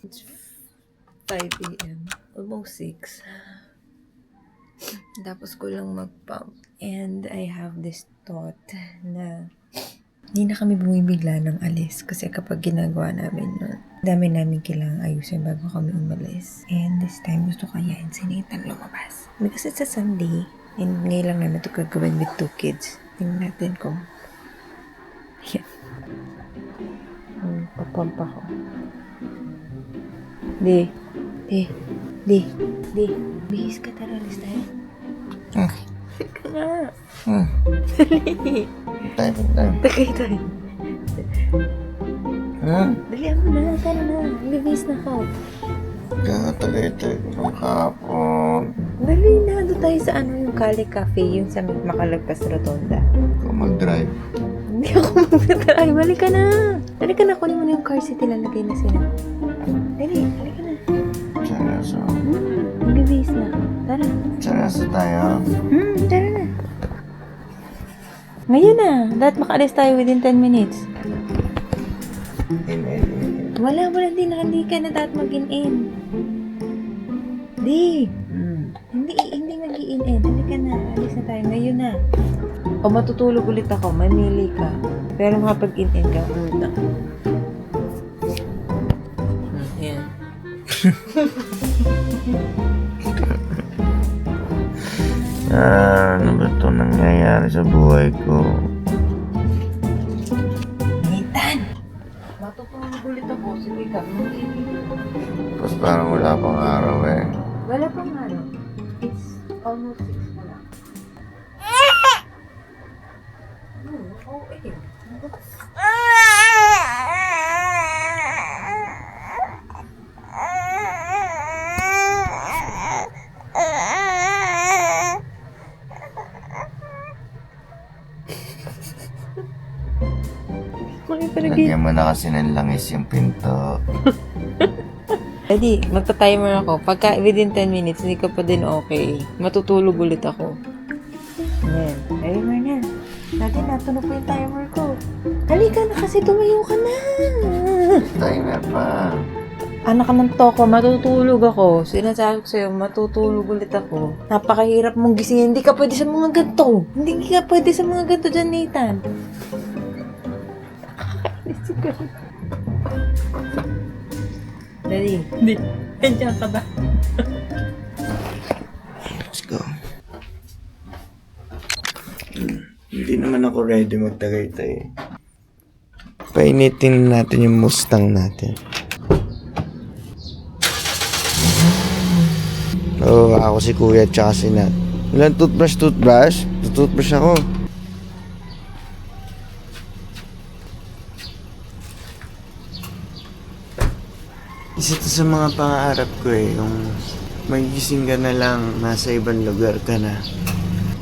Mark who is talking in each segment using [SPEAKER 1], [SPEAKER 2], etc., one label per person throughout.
[SPEAKER 1] It's 5 a.m. Almost 6. Tapos ko lang mag-pump. And I have this thought na hindi na kami bumibigla ng alis. Kasi kapag ginagawa namin nun, dami namin kailangang ayusin bago kami umalis. And this time, gusto ko yain si Nathan lumabas. Because it's a Sunday. And ngayon lang namin ito gagawin with 2 kids. Tingnan natin kung yan. Papump ako. Di. Bihis ka, tara, alis tayo. Teka nga. Dali. Tagay tayo. Dalihan mo na, tara na. Bihis na ka.
[SPEAKER 2] Tagay ng hapon.
[SPEAKER 1] Dali na, doon tayo sa yung Cali Cafe, yung sa Makalagpas Rotonda.
[SPEAKER 2] Ikaw mag-drive.
[SPEAKER 1] Hindi ako mag-drive. Balik ka na. Dali ka na, kunin mo na yung car seat, ilalagay na sila. Dali, balik ka na.
[SPEAKER 2] Seryoso.
[SPEAKER 1] Magbibihis na. Tara.
[SPEAKER 2] Seryoso tayo.
[SPEAKER 1] Tara na. Ngayon na. Dapat makaalis tayo within 10 minutes.
[SPEAKER 2] In.
[SPEAKER 1] Wala. Hindi ka na dapat mag-in-in. Di. Hindi mag-in-in. Hindi ka na. Alis na tayo. Ngayon na. O matutulog ulit ako. Mamili ka. Pero makapag-in-in ka. Ulit ako. Ayan.
[SPEAKER 2] Ano ba ito nangyayari sa buhay ko?
[SPEAKER 1] Nathan! Matutulog ulit ako. Sige ka.
[SPEAKER 2] Tapos parang wala pang araw eh.
[SPEAKER 1] Wala pang araw. It's almost 6 na lang.
[SPEAKER 2] Lagyan mo na kasi ng langis yung pinto.
[SPEAKER 1] Edi, magta-timer ako. Pagka within 10 minutes, hindi ka pa din okay. Matutulog ulit ako. Ayan. Timer na. Dati natunog po yung timer ko. Halika na kasi, tumayo ka na.
[SPEAKER 2] Timer pa.
[SPEAKER 1] Anak ka ng toko, matutulog ako. Sinasabi ko sa'yo, matutulog ulit ako. Napakahirap mong gisingin. Hindi ka pwede sa mga ganito. Hindi ka pwede sa mga ganito dyan, Nathan. Dali. Hindi. Nandiyan ka ba?
[SPEAKER 2] Let's go. Hindi naman ako ready magtagaytay. Painitin natin yung Mustang natin. Ako si Kuya at si Nat. Ilan toothbrush? Toothbrush ako. Isa to sa mga pangarap ko yung magigising ka na lang, nasa ibang lugar ka na.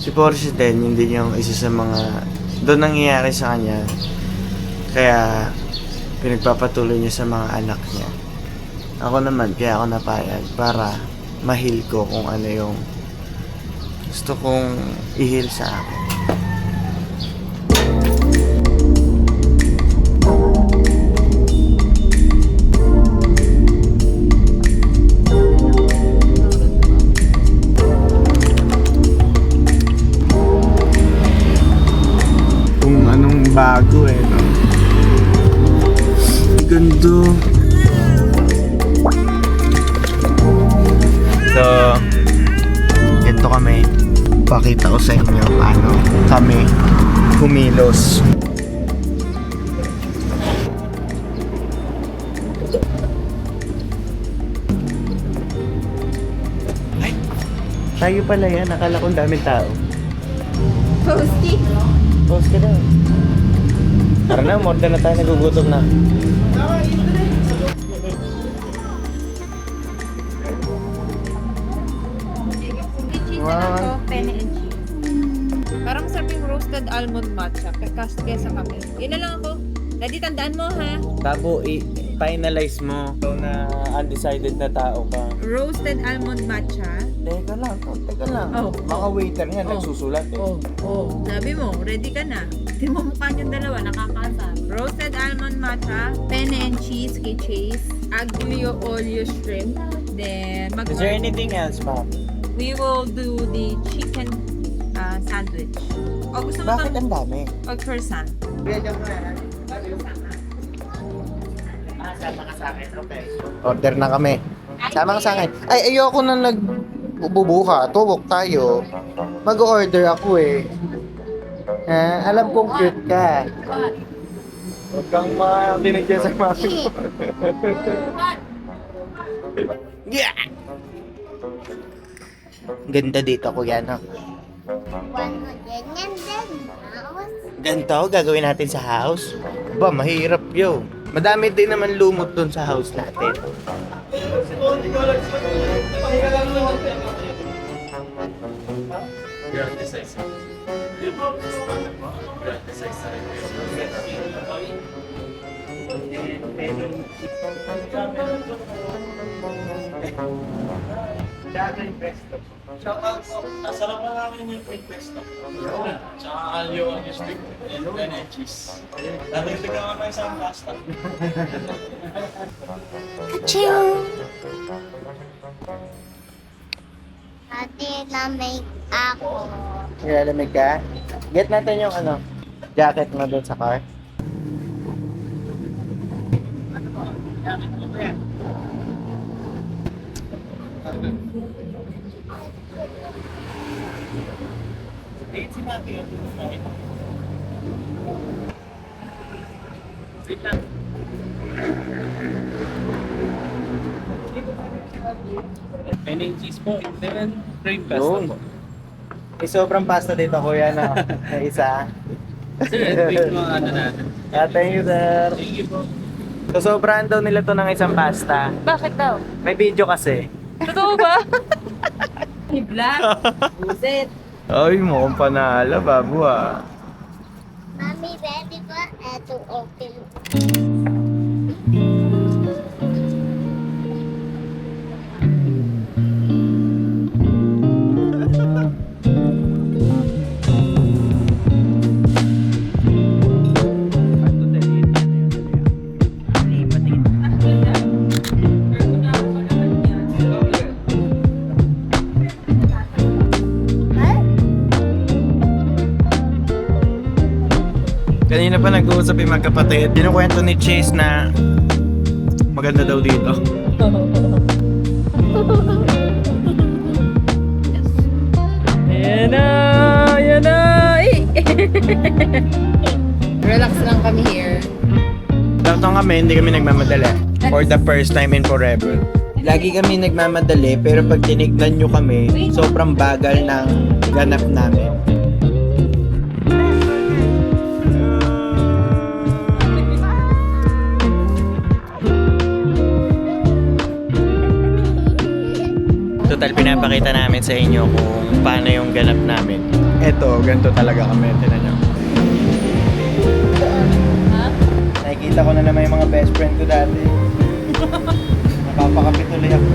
[SPEAKER 2] Si Porsche din, yun din yung isa sa mga doon nangyayari sa kanya. Kaya pinagpapatuloy niya sa mga anak niya. Ako naman, kaya ako napayag para ma-heal ko kung ano yung gusto kong i-heal sa akin. Kung anong bago no? Ganda. So, ganito kami. Pakita ko sa inyo paano kami kumilos. Ay, tayo pala yan. Nakala kong daming tao.
[SPEAKER 1] Posting.
[SPEAKER 2] Post ka daw. Tara na, more na tayo, nagugutom na.
[SPEAKER 1] Wow. Penne and cheese. Parang masarap yung roasted almond matcha. Kesa kape. Yun na lang ako. Daddy, tandaan mo ha.
[SPEAKER 2] Tabo, finalize mo. So na undecided na tao ka.
[SPEAKER 1] Roasted almond matcha.
[SPEAKER 2] Teka lang.
[SPEAKER 1] Oh.
[SPEAKER 2] Mga waiter nga
[SPEAKER 1] Oh.
[SPEAKER 2] nagsusulat eh.
[SPEAKER 1] Sabi mo, ready ka na. Di mo mukha niyong dalawa, nakakasar. Roasted almond matcha, penne and cheese kay Chase, aglio olio shrimp, then
[SPEAKER 2] Is there anything else, ma'am?
[SPEAKER 1] we will do the chicken sandwich. O gusto mo
[SPEAKER 2] Bakit
[SPEAKER 1] bang
[SPEAKER 2] ang dami?
[SPEAKER 1] o croissant?
[SPEAKER 2] Sama ka sa akin, okay. Order na kami. Sama ka sa akin. Ay, ayoko na nagbubuka. Tuwok tayo. Mag-order ako eh. Alam kong cute ka. Huwag kang binigyan sa mami mo. Yeah! Ganda dito, kuya, no? Ganito, gagawin natin sa house? Ba, mahirap yun. Madami din naman lumot dun sa house natin.
[SPEAKER 3] Nasarap na namin yung quick pesto. Tsaka alyo ang stick and cheese. Narinig naman ng isang pasta.
[SPEAKER 4] Ate, lamig ako.
[SPEAKER 2] Nilalamig ka? Get natin yung jacket mo doon sa car.
[SPEAKER 3] Any cheese po, then cream pesto
[SPEAKER 2] Yun.
[SPEAKER 3] po.
[SPEAKER 2] May sobrang pasta dito, kuya, na isa.
[SPEAKER 3] Sir, quick mga natin.
[SPEAKER 2] Thank you, sir.
[SPEAKER 3] Thank you po.
[SPEAKER 2] So, sobrahan daw nila to ng isang pasta.
[SPEAKER 1] Bakit daw?
[SPEAKER 2] May video kasi.
[SPEAKER 1] Totoo ba? Hibla. Buset.
[SPEAKER 2] Ay, mukhang panala, babu ah.
[SPEAKER 4] Mami, ready ba? Eto, okay.
[SPEAKER 2] Kanina pa nag-uusap yung magkapatid. Kinukwento ni Chase na maganda daw dito.
[SPEAKER 1] Ayan na! Ayan na! Relax lang kami here.
[SPEAKER 2] Datong kami, hindi kami nagmamadali. For the first time in forever. Lagi kami nagmamadali, pero pag tinignan nyo kami, sobrang bagal ng ganap namin. Total, pinapakita namin sa inyo kung paano yung ganap namin. Eto, ganito talaga kami. Tinan nyo. Nakikita ko na naman yung mga best friend ko dati. Napapakapit tuloy ako.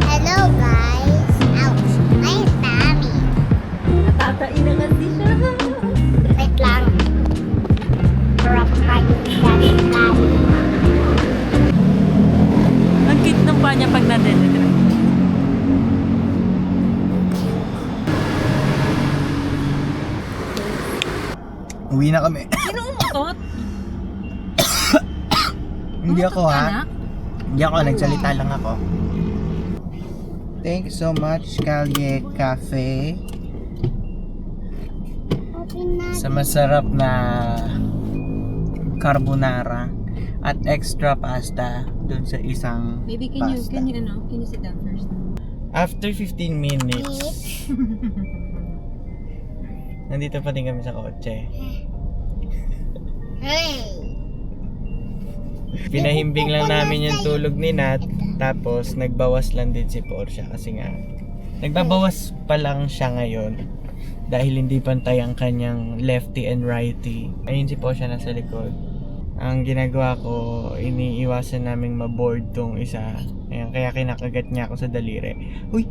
[SPEAKER 4] Hello, guys. Ouch. My tummy.
[SPEAKER 1] Natatain na kasi siya.
[SPEAKER 4] Wait lang. Rock kayo dati lang.
[SPEAKER 1] Ang cute ng pa niya pag nadededre.
[SPEAKER 2] Uwi na kami.
[SPEAKER 1] Sino umutot?
[SPEAKER 2] Hindi ako
[SPEAKER 1] Umutot ka,
[SPEAKER 2] ha.
[SPEAKER 1] anak?
[SPEAKER 2] Hindi ako, nagsalita lang ako. Thank you so much, Kalye Cafe.
[SPEAKER 4] Open na.
[SPEAKER 2] Sa masarap na carbonara at extra pasta dun sa isang
[SPEAKER 1] Maybe
[SPEAKER 2] pasta.
[SPEAKER 1] can you sit down first?
[SPEAKER 2] After 15 minutes, nandito pa din kami sa kotse.
[SPEAKER 4] Hey.
[SPEAKER 2] Pinahimbing lang namin yung tulog ni Nat, tapos nagbawas lang din si Portia kasi nga nagbabawas pa lang siya ngayon dahil hindi pantay ang kanyang lefty and righty. Ayun si Portia nasa likod. Ang ginagawa ko, iniiwasan naming maboard tong isa. Ayan, kaya kinakagat niya ako sa daliri. Uy!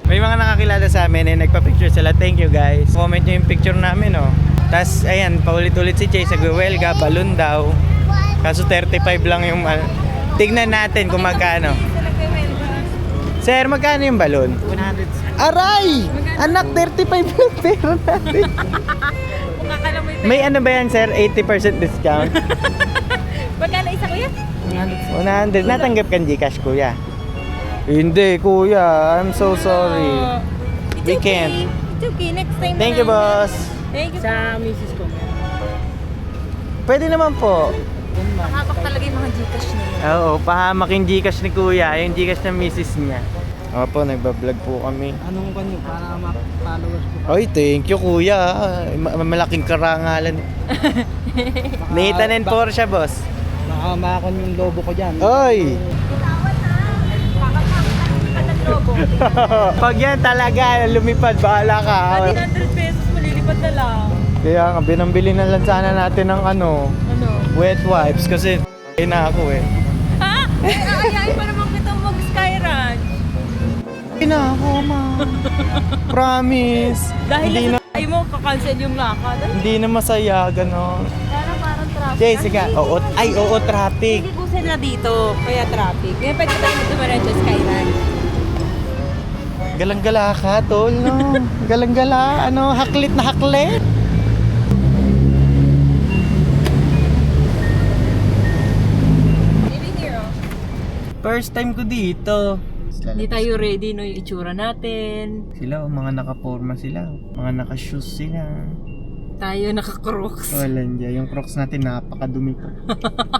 [SPEAKER 2] May mga nakakilala sa amin eh, nagpa-picture sila. Thank you guys. Comment nyo yung picture namin, oh. Tapos, ayan, paulit-ulit si Chase. Nagwewelga, balloon daw. Kaso 35 lang yung... Tignan natin kung magkano. Sir, magkano yung balloon?
[SPEAKER 3] 100.
[SPEAKER 2] Aray! Anak, 35 lang pera natin. May ano ba yan, sir? 80% discount?
[SPEAKER 1] Magkano isa, kuya?
[SPEAKER 2] 100. Natanggap kang Gcash, kuya? Hindi, kuya. I'm so sorry. We can't.
[SPEAKER 1] It's okay. Next time
[SPEAKER 2] Thank you, boss.
[SPEAKER 1] Thank you.
[SPEAKER 3] Sa misis ko.
[SPEAKER 2] Pwede naman po.
[SPEAKER 1] Mahapak talaga yung mga Gcash na yun.
[SPEAKER 2] Oo, pahamak yung Gcash ni kuya. Yung Gcash ng misis niya. Opo, nagbablog po kami.
[SPEAKER 3] Anong kanyo para ma-followers ko?
[SPEAKER 2] Ay, thank you, kuya. Malaking karangalan. Nathan and Porsche, boss.
[SPEAKER 3] Makamakon yung lobo ko dyan.
[SPEAKER 2] Oy! Pag yan talaga, lumipad, bahala ka.
[SPEAKER 1] 100 pesos, malilipad na lang.
[SPEAKER 2] Kaya nga, binambili na lang sana natin ng
[SPEAKER 1] Ano?
[SPEAKER 2] wet wipes kasi na ako eh.
[SPEAKER 1] Ha? Ayayin pa naman kita mag-sky ranch.
[SPEAKER 2] Na ako, ma. Promise.
[SPEAKER 1] Dahil
[SPEAKER 2] hindi
[SPEAKER 1] lang sa mo, kakancel yung lakad.
[SPEAKER 2] Hindi na masaya, gano'n.
[SPEAKER 1] Parang traffic.
[SPEAKER 2] Jay, sige. Oo, traffic.
[SPEAKER 1] Hindi ko na dito, kaya traffic. Ngayon pwede tayo dumaran sa sky ranch.
[SPEAKER 2] Galang-gala ka, tol, no? Galang-gala, haklit na haklit. First time ko dito.
[SPEAKER 1] Hindi tayo ready no yung itsura natin.
[SPEAKER 2] Sila, mga naka-forma sila. Mga naka-shoes sila.
[SPEAKER 1] Tayo naka-crocs.
[SPEAKER 2] Wala dyan. Yung crocs natin napakadumi ko.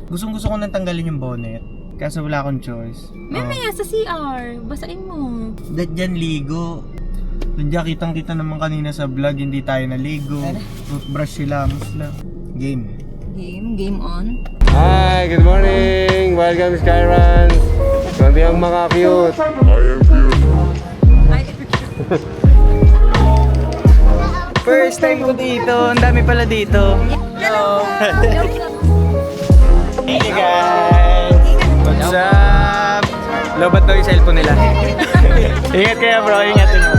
[SPEAKER 2] Gustong-gusto ko nang tanggalin yung bonnet. Kaso wala akong choice.
[SPEAKER 1] Mamaya sa CR, basain mo.
[SPEAKER 2] Dyan ligo. Dyan kitang-kita naman kanina sa vlog, hindi tayo naligo. Toothbrush sila, lang. Game.
[SPEAKER 1] Game on.
[SPEAKER 5] Hi, good morning! Welcome Skyruns! Kunti ang mga cute.
[SPEAKER 1] Ay,
[SPEAKER 2] First time ko dito, ang dami pala dito. Hello! Hey guys! What's up? Lobat daw yung cellphone nila. Ingat kayo bro, ingat nyo.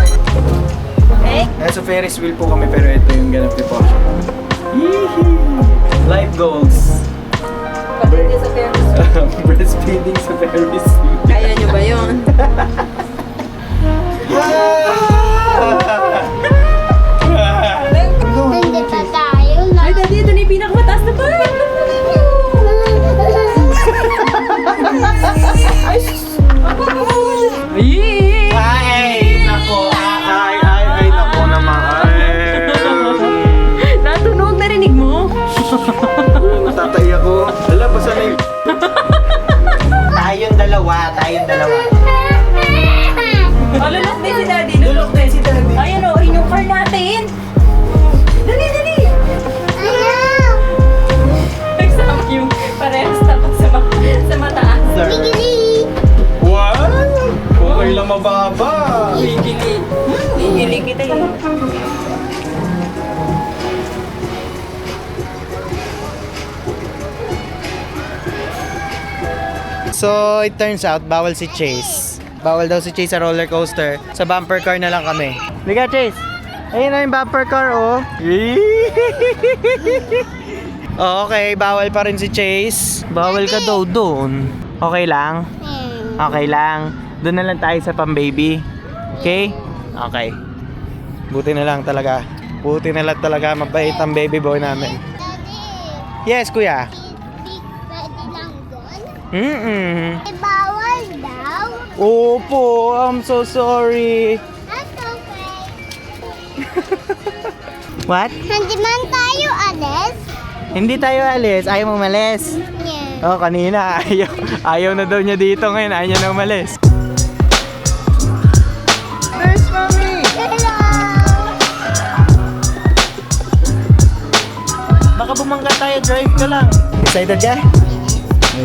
[SPEAKER 1] hey,
[SPEAKER 2] Nasa Ferris wheel po kami pero ito yung ganap ni Porsche. Life goals.
[SPEAKER 1] pagdating sa Ferris.
[SPEAKER 2] Breastfeeding sa Ferris wheel.
[SPEAKER 1] Kaya nyo ba yun?
[SPEAKER 4] Hindi pa tayo.
[SPEAKER 1] Ay, daddy, ito na yung pinakamataas na part.
[SPEAKER 2] Ay, nako. Ay, nako naman.
[SPEAKER 1] Natunog, narinig mo?
[SPEAKER 2] Natatay ako. Wala, basta na yung... Tayong dalawa.
[SPEAKER 1] Lulok din si daddy. Lulok din si daddy. Ayan o, yung car natin. Dali.
[SPEAKER 4] Ayaw!
[SPEAKER 1] Exam yung parehas tapos sa mataas.
[SPEAKER 4] Gigili!
[SPEAKER 2] What? Okay lang mababa.
[SPEAKER 1] Gigili kita eh.
[SPEAKER 2] So, it turns out, bawal si Chase. Bawal daw si Chase sa roller coaster. Sa bumper car na lang kami. Liga, Chase! Ayun na yung bumper car, oh. Okay, bawal pa rin si Chase. Bawal ka daw doon. Okay lang? Okay lang. Doon na lang tayo sa pang-baby. Okay? Okay. Buti na lang talaga. Mabait ang baby boy namin.
[SPEAKER 4] Daddy,
[SPEAKER 2] Yes, kuya.
[SPEAKER 4] pwede lang doon?
[SPEAKER 2] Mm-mm.
[SPEAKER 4] Bawal daw?
[SPEAKER 2] Opo, I'm so sorry.
[SPEAKER 4] That's okay.
[SPEAKER 2] What?
[SPEAKER 4] Hindi man tayo alis?
[SPEAKER 2] Hindi tayo alis. Ayaw mo umalis.
[SPEAKER 4] Yeah.
[SPEAKER 2] Oh, kanina. Ayaw na daw niya dito ngayon. Ayaw niya na umalis. There's mommy!
[SPEAKER 4] Hello!
[SPEAKER 2] Baka bumangga tayo. Drive ka lang. Excited ka?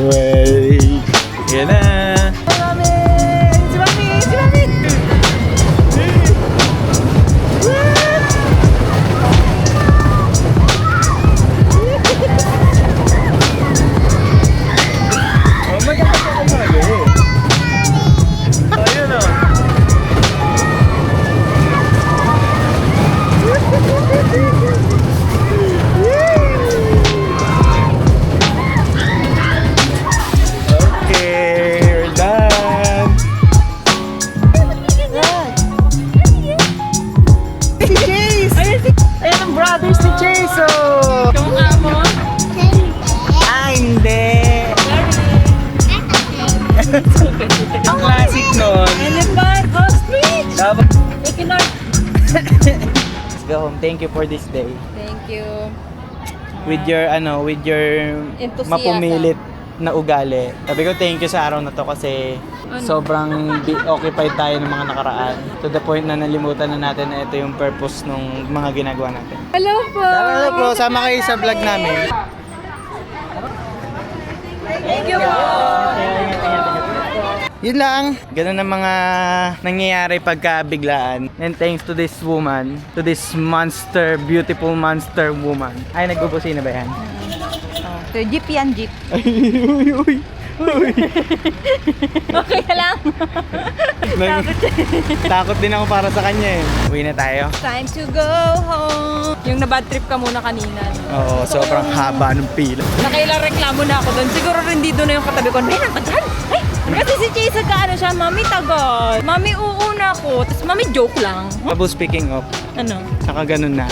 [SPEAKER 2] Wait. Yan na. Si Mami! Si Mami! brothers ni Jaso!
[SPEAKER 6] Kamukha mo?
[SPEAKER 2] Ah, hindi! Ang classic nun.
[SPEAKER 6] Elephant, ostrich!
[SPEAKER 2] Dapat
[SPEAKER 6] Equinox.
[SPEAKER 2] let's go home. Thank you for this day.
[SPEAKER 6] Thank you.
[SPEAKER 2] With your
[SPEAKER 6] Enthusiasm.
[SPEAKER 2] mapumilit na ugali. Sabi ko thank you sa araw na to kasi sobrang occupied tayo ng mga nakaraan. To the point na nalimutan na natin na ito yung purpose ng mga ginagawa natin.
[SPEAKER 6] Hello po!
[SPEAKER 2] Hello po, sama kayo sa vlog namin.
[SPEAKER 6] Thank you po!
[SPEAKER 2] Yun lang. Ganun ang mga nangyayari pagka biglaan. And thanks to this woman, to this monster, beautiful monster woman. Ay, nagbubusina ba yan?
[SPEAKER 6] So, jeep yan, jeep.
[SPEAKER 2] Ay, uy, uy, uy.
[SPEAKER 6] Okay na lang.
[SPEAKER 2] Takot din ako para sa kanya eh. Uwi na tayo.
[SPEAKER 6] Time to go home. Yung na-bad trip ka muna kanina.
[SPEAKER 2] Oo, sobrang haba ng pila.
[SPEAKER 6] Nakailang reklamo na ako doon. Siguro rin dito na yung katabi ko. Ay, naka dyan! Ay! Kasi si Chase ano siya, Mami tagal. Mami uuna ko. Tapos Mami joke lang.
[SPEAKER 2] Abo speaking of,
[SPEAKER 6] Ano?
[SPEAKER 2] nakaganon na.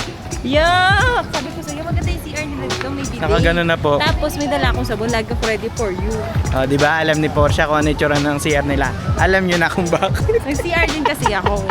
[SPEAKER 6] Yeah! Sabi ko sa'yo, maganda yung CR nila dito. May bidet.
[SPEAKER 2] Nakaganon na po.
[SPEAKER 6] Tapos may dala akong sabon. Lagi ko ready for you.
[SPEAKER 2] Oh, di ba alam ni Portia kung ano yung tsura ng CR nila. Alam nyo na kung bakit.
[SPEAKER 6] Nag-CR din kasi ako.